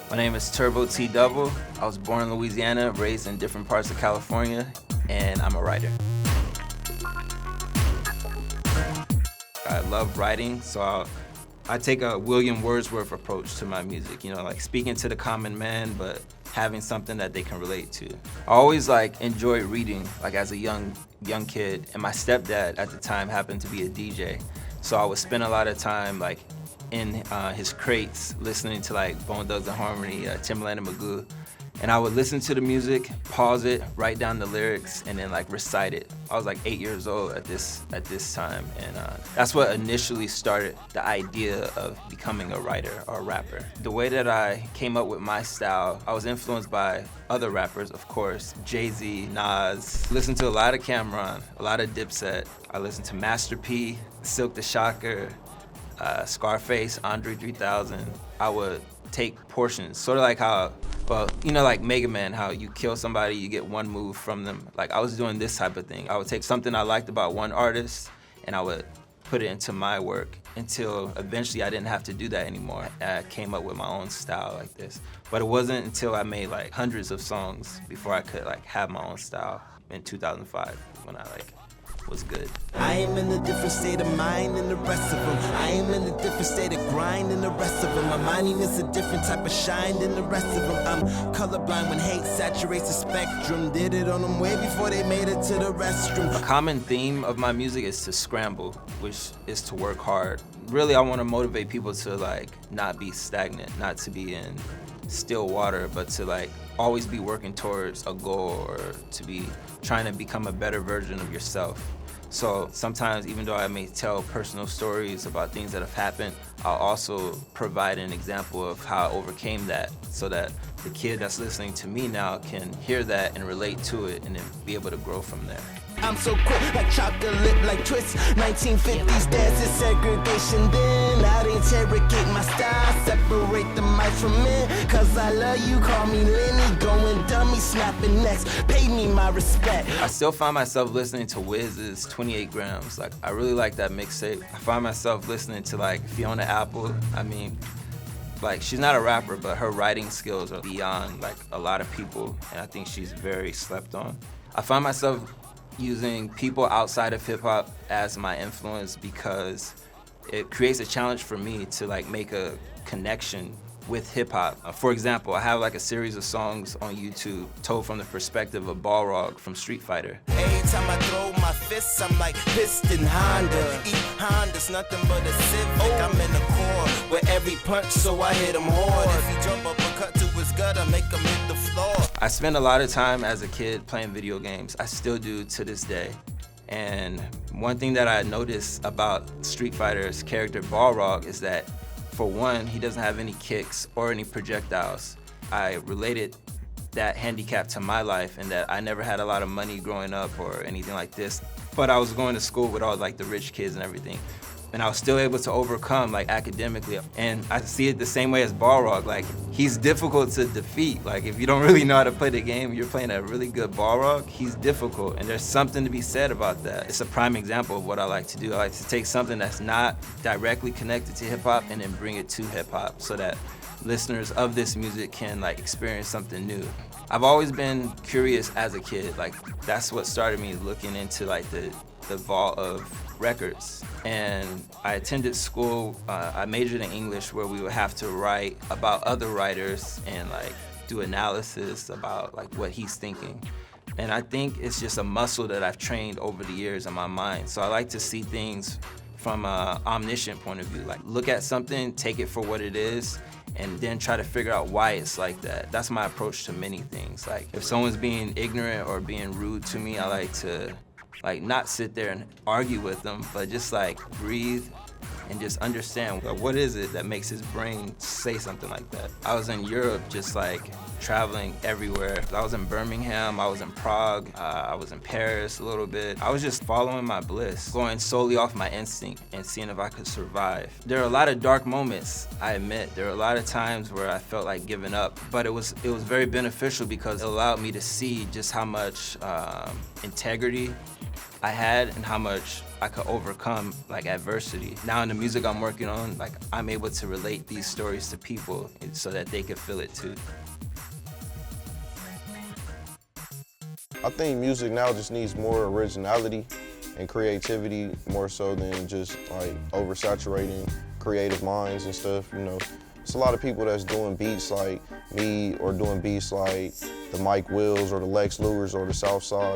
My name is turboTdouble. I was born in Louisiana, raised in different parts of California, and I'm a writer. I love writing, so I take a William Wordsworth approach to my music, like speaking to the common man, but having something that they can relate to. I always enjoyed reading, as a young kid, and my stepdad at the time happened to be a DJ. So I would spend a lot of time in his crates listening to Bone Thugs-n-Harmony, Timbaland and Magoo. And I would listen to the music, pause it, write down the lyrics, and then recite it. I was 8 years old at this time, and that's what initially started the idea of becoming a writer or a rapper. The way that I came up with my style, I was influenced by other rappers, of course, Jay-Z, Nas. Listened to a lot of Cameron, a lot of Dipset. I listened to Master P, Silk the Shocker, Scarface, Andre 3000. I would take portions, sort of like how, like Megaman, how you kill somebody, you get one move from them. I was doing this type of thing. I would take something I liked about one artist and I would put it into my work until eventually I didn't have to do that anymore. I came up with my own style like this. But it wasn't until I made hundreds of songs before I could have my own style in 2005 when I was good. I am in a different state of mind than the rest of them. I am in a different state of grind than the rest of them. My minding is a different type of shine than the rest of them. I'm colorblind when hate saturates the spectrum. Did it on them way before they made it to the restroom. A common theme of my music is to scramble, which is to work hard. Really, I want to motivate people to not be stagnant, not to be in still water, but to always be working towards a goal or to be trying to become a better version of yourself. So sometimes, even though I may tell personal stories about things that have happened, I'll also provide an example of how I overcame that so that the kid that's listening to me now can hear that and relate to it and then be able to grow from there. I'm so quick, like chocolate, like twist. 1950s dance is segregation. Then I'd interrogate my style, separate the mic from men. Cause I love you, call me Lenny, going dummy, snapping necks. Pay me my respect. I still find myself listening to Wiz's 28 Grams. I really like that mixtape. I find myself listening to Fiona Apple. I mean, she's not a rapper, but her writing skills are beyond a lot of people, and I think she's very slept on. I find myself using people outside of hip-hop as my influence because it creates a challenge for me to make a connection with hip-hop. For example, I have a series of songs on YouTube told from the perspective of Balrog from Street Fighter. Every time I throw my fists, I'm like Piston Honda. Eat Honda's nothing but a Civic. I'm in the core with every punch, so I hit him hard. If he jump up and cut to his gut, I make him hit the floor. I spent a lot of time as a kid playing video games. I still do to this day. And one thing that I noticed about Street Fighter's character Balrog is that, for one, he doesn't have any kicks or any projectiles. I related that handicap to my life in that I never had a lot of money growing up or anything like this, but I was going to school with all the rich kids and everything. And I was still able to overcome academically. And I see it the same way as Balrog. He's difficult to defeat. If you don't really know how to play the game, you're playing a really good Balrog, he's difficult. And there's something to be said about that. It's a prime example of what I like to do. I like to take something that's not directly connected to hip hop and then bring it to hip hop so that listeners of this music can experience something new. I've always been curious as a kid. That's what started me looking into the vault of records. And I attended school, I majored in English, where we would have to write about other writers and do analysis about what he's thinking. And I think it's just a muscle that I've trained over the years in my mind. So I like to see things from an omniscient point of view. Look at something, take it for what it is, and then try to figure out why it's like that. That's my approach to many things. If someone's being ignorant or being rude to me, I like to not sit there and argue with them, but just breathe and just understand what is it that makes his brain say something like that. I was in Europe just traveling everywhere. I was in Birmingham, I was in Prague, I was in Paris a little bit. I was just following my bliss, going solely off my instinct and seeing if I could survive. There are a lot of dark moments, I admit. There are a lot of times where I felt like giving up, but it was very beneficial because it allowed me to see just how much integrity I had and how much I could overcome like adversity. Now in the music I'm working on, like I'm able to relate these stories to people so that they could feel it too. I think music now just needs more originality and creativity more so than just like oversaturating creative minds and stuff, you know. It's a lot of people that's doing beats like me or doing beats like the Mike Wills or the Lex Lugers or the Southside.